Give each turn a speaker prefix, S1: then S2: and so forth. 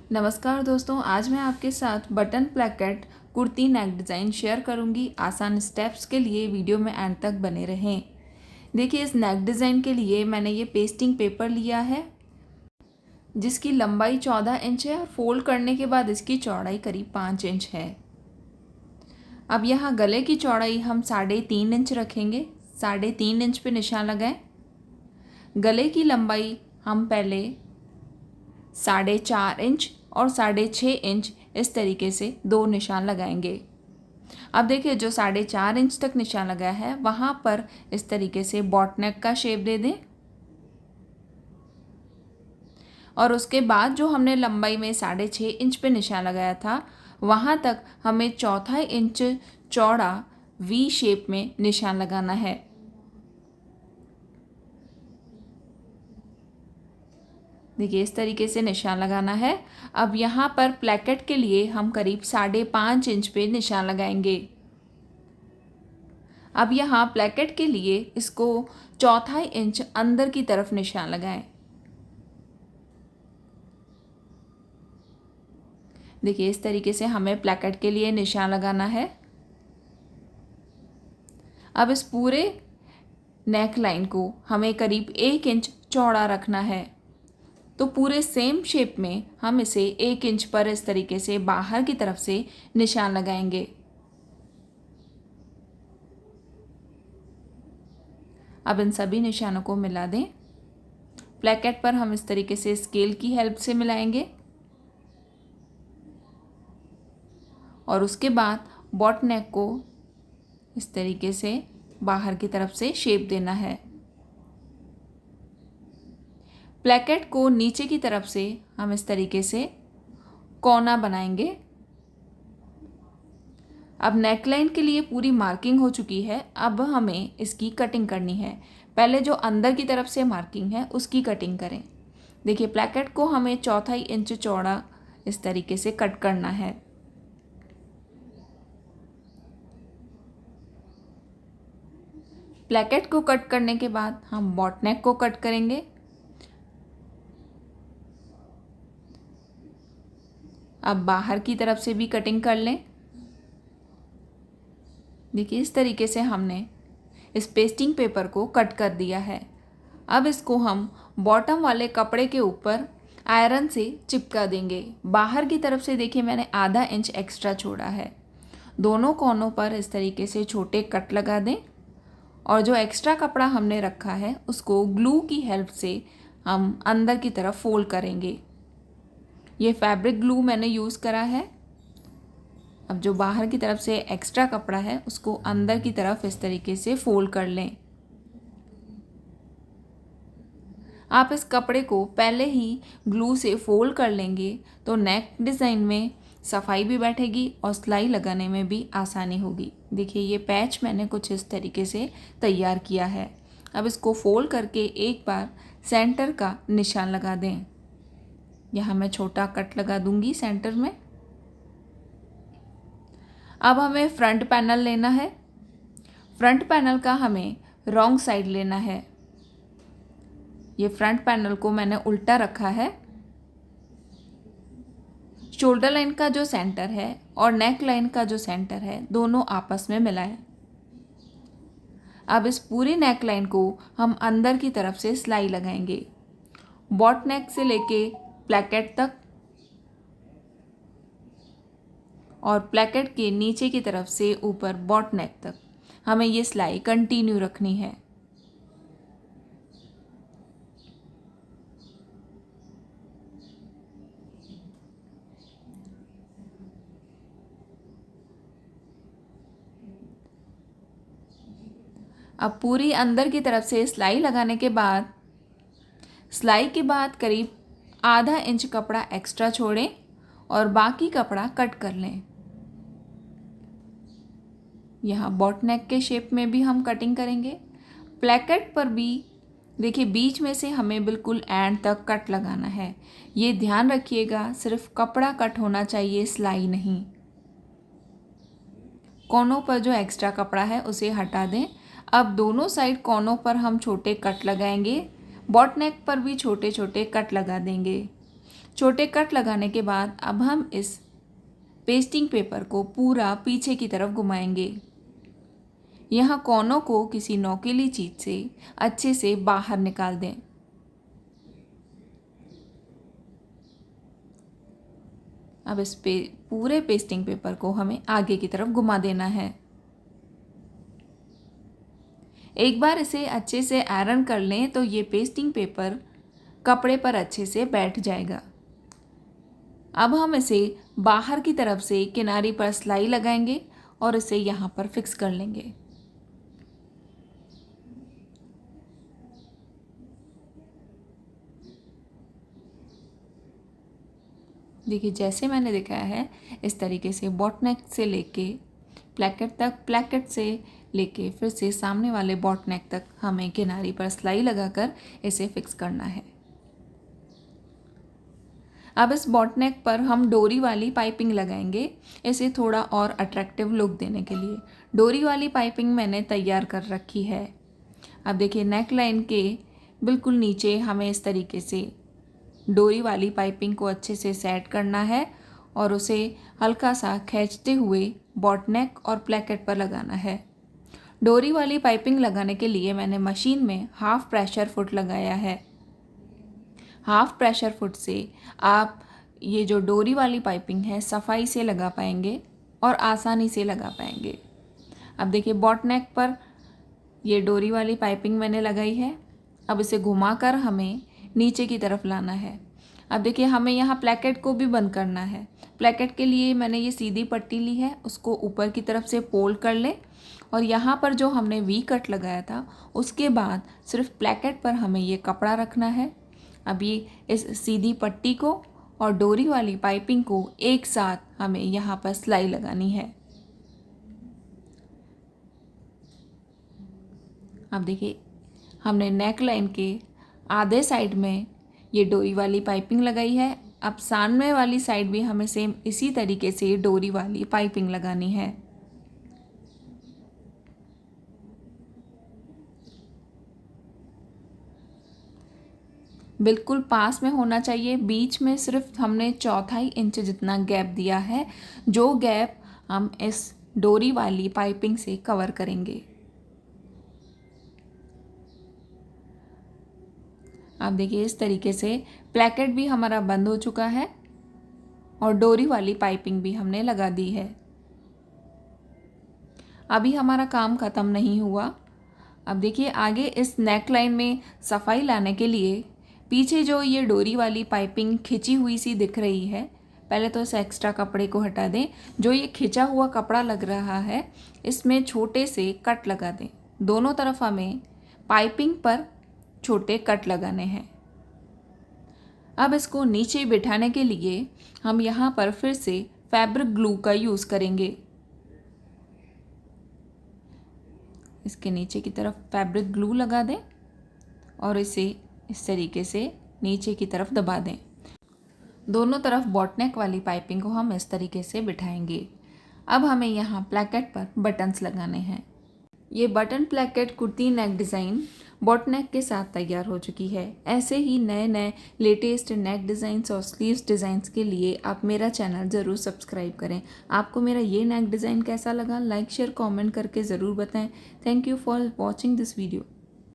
S1: नमस्कार दोस्तों, आज मैं आपके साथ button placket kurti neck design share करूंगी। आसान स्टेप्स के लिए वीडियो में एंड तक बने रहें। देखिए, इस नेक डिज़ाइन के लिए मैंने ये पेस्टिंग पेपर लिया है जिसकी लंबाई 14 इंच है और फोल्ड करने के बाद इसकी चौड़ाई करीब 5 इंच है। अब यहाँ गले की चौड़ाई हम 3.5 इंच रखेंगे। 3.5 इंच पे निशान लगाएं। गले की लंबाई हम पहले 4.5 इंच और 6.5 इंच इस तरीके से 2 निशान लगाएंगे। अब देखिए, जो 4.5 इंच तक निशान लगाया है वहाँ पर इस तरीके से बॉट नेक का शेप दे दें। और उसके बाद जो हमने लंबाई में 6.5 इंच पे निशान लगाया था वहाँ तक हमें 1/4 इंच चौड़ा वी शेप में निशान लगाना है। देखिए, इस तरीके से निशान लगाना है। अब यहाँ पर प्लेकेट के लिए हम करीब 5.5 इंच पे निशान लगाएंगे। अब यहाँ प्लेकेट के लिए इसको 1/4 इंच अंदर की तरफ निशान लगाएं। देखिए, इस तरीके से हमें प्लेकेट के लिए निशान लगाना है। अब इस पूरे नेक लाइन को हमें करीब 1 इंच चौड़ा रखना है। तो पूरे सेम शेप में हम इसे 1 इंच पर इस तरीके से बाहर की तरफ से निशान लगाएंगे। अब इन सभी निशानों को मिला दें। प्लेकेट पर हम इस तरीके से स्केल की हेल्प से मिलाएंगे और उसके बाद बॉट नेक को इस तरीके से बाहर की तरफ से शेप देना है। प्लेकेट को नीचे की तरफ से हम इस तरीके से कोना बनाएंगे। अब नेकलाइन के लिए पूरी मार्किंग हो चुकी है। अब हमें इसकी कटिंग करनी है। पहले जो अंदर की तरफ से मार्किंग है उसकी कटिंग करें। देखिए, प्लेकेट को हमें 1/4 इंच चौड़ा इस तरीके से कट करना है। प्लेकेट को कट करने के बाद हम बॉट नेक को कट करेंगे। अब बाहर की तरफ से भी कटिंग कर लें। देखिए, इस तरीके से हमने इस पेस्टिंग पेपर को कट कर दिया है। अब इसको हम बॉटम वाले कपड़े के ऊपर आयरन से चिपका देंगे। बाहर की तरफ से देखिए, मैंने आधा इंच एक्स्ट्रा छोड़ा है। दोनों कोनों पर इस तरीके से छोटे कट लगा दें और जो एक्स्ट्रा कपड़ा हमने रखा है उसको ग्लू की हेल्प से हम अंदर की तरफ फोल्ड करेंगे। ये फैब्रिक ग्लू मैंने यूज़ करा है। अब जो बाहर की तरफ से एक्स्ट्रा कपड़ा है उसको अंदर की तरफ इस तरीके से फोल्ड कर लें। आप इस कपड़े को पहले ही ग्लू से फोल्ड कर लेंगे तो नेक डिज़ाइन में सफाई भी बैठेगी और सिलाई लगाने में भी आसानी होगी। देखिए, ये पैच मैंने कुछ इस तरीके से तैयार किया है। अब इसको फोल्ड करके एक बार सेंटर का निशान लगा दें। यहाँ मैं छोटा कट लगा दूंगी सेंटर में। अब हमें फ्रंट पैनल लेना है। फ्रंट पैनल का हमें रॉन्ग साइड लेना है। ये फ्रंट पैनल को मैंने उल्टा रखा है। शोल्डर लाइन का जो सेंटर है और नेक लाइन का जो सेंटर है दोनों आपस में मिलाएं। अब इस पूरी नेक लाइन को हम अंदर की तरफ से सिलाई लगाएंगे। बॉट नेक से लेके प्लेकेट तक और प्लेकेट के नीचे की तरफ से ऊपर बॉट नेक तक हमें ये सिलाई कंटिन्यू रखनी है। अब पूरी अंदर की तरफ से सिलाई लगाने के बाद सिलाई के बाद करीब आधा इंच कपड़ा एक्स्ट्रा छोड़ें और बाकी कपड़ा कट कर लें। यहाँ बॉट नेक के शेप में भी हम कटिंग करेंगे। प्लेकेट पर भी देखिए, बीच में से हमें बिल्कुल एंड तक कट लगाना है। ये ध्यान रखिएगा, सिर्फ कपड़ा कट होना चाहिए, सिलाई नहीं। कोनों पर जो एक्स्ट्रा कपड़ा है उसे हटा दें। अब दोनों साइड कोनों पर हम छोटे कट लगाएंगे। बॉट नेक पर भी छोटे छोटे कट लगा देंगे। छोटे कट लगाने के बाद अब हम इस पेस्टिंग पेपर को पूरा पीछे की तरफ घुमाएंगे। यहाँ कोनों को किसी नोकीली चीज से अच्छे से बाहर निकाल दें। अब इस पूरे पेस्टिंग पेपर को हमें आगे की तरफ घुमा देना है। एक बार इसे अच्छे से आयरन कर लें तो ये पेस्टिंग पेपर कपड़े पर अच्छे से बैठ जाएगा। अब हम इसे बाहर की तरफ से किनारे पर सिलाई लगाएंगे और इसे यहाँ पर फिक्स कर लेंगे। देखिए जैसे मैंने दिखाया है इस तरीके से बॉट नेक से लेके प्लेकेट तक, प्लेकेट से लेके फिर से सामने वाले बॉट नेक तक हमें किनारी पर सिलाई लगाकर इसे फिक्स करना है। अब इस बॉट नेक पर हम डोरी वाली पाइपिंग लगाएंगे, इसे थोड़ा और अट्रैक्टिव लुक देने के लिए। डोरी वाली पाइपिंग मैंने तैयार कर रखी है। अब देखिए नेक लाइन के बिल्कुल नीचे हमें इस तरीके से डोरी वाली पाइपिंग को अच्छे से सेट करना है और उसे हल्का सा खींचते हुए बॉट नेक और प्लेकेट पर लगाना है। डोरी वाली पाइपिंग लगाने के लिए मैंने मशीन में हाफ प्रेशर फुट लगाया है। हाफ प्रेशर फुट से आप ये जो डोरी वाली पाइपिंग है सफाई से लगा पाएंगे और आसानी से लगा पाएंगे। अब देखिए बॉट नेक पर ये डोरी वाली पाइपिंग मैंने लगाई है। अब इसे घुमाकर हमें नीचे की तरफ लाना है। अब देखिए हमें यहाँ प्लेकेट को भी बंद करना है। प्लेकेट के लिए मैंने ये सीधी पट्टी ली है, उसको ऊपर की तरफ से फोल्ड कर लें और यहाँ पर जो हमने वी कट लगाया था उसके बाद सिर्फ प्लेकेट पर हमें ये कपड़ा रखना है। अब ये इस सीधी पट्टी को और डोरी वाली पाइपिंग को एक साथ हमें यहाँ पर सिलाई लगानी है। अब देखिए हमने नेक लाइन के आधे साइड में ये डोरी वाली पाइपिंग लगाई है। अब सामने वाली साइड भी हमें सेम इसी तरीके से डोरी वाली पाइपिंग लगानी है। बिल्कुल पास में होना चाहिए, बीच में सिर्फ हमने 1/4 इंच जितना गैप दिया है, जो गैप हम इस डोरी वाली पाइपिंग से कवर करेंगे। आप देखिए इस तरीके से प्लेकेट भी हमारा बंद हो चुका है और डोरी वाली पाइपिंग भी हमने लगा दी है। अभी हमारा काम ख़त्म नहीं हुआ। अब देखिए आगे इस नेक लाइन में सफाई लाने के लिए पीछे जो ये डोरी वाली पाइपिंग खिंची हुई सी दिख रही है, पहले तो इस एक्स्ट्रा कपड़े को हटा दें। जो ये खिंचा हुआ कपड़ा लग रहा है इसमें छोटे से कट लगा दें। दोनों तरफ हमें पाइपिंग पर छोटे कट लगाने हैं। अब इसको नीचे बिठाने के लिए हम यहाँ पर फिर से फैब्रिक ग्लू का यूज़ करेंगे। इसके नीचे की तरफ फैब्रिक ग्लू लगा दें और इसे इस तरीके से नीचे की तरफ दबा दें। दोनों तरफ बॉट नेक वाली पाइपिंग को हम इस तरीके से बिठाएंगे। अब हमें यहाँ प्लेकेट पर बटन्स लगाने हैं। ये button placket kurti neck design boat neck के साथ तैयार हो चुकी है। ऐसे ही नए नए लेटेस्ट नेक डिज़ाइंस और स्लीव्स डिज़ाइंस के लिए आप मेरा चैनल ज़रूर सब्सक्राइब करें। आपको मेरा ये नेक डिज़ाइन कैसा लगा, लाइक शेयर कमेंट करके ज़रूर बताएं। Thank you for watching this video.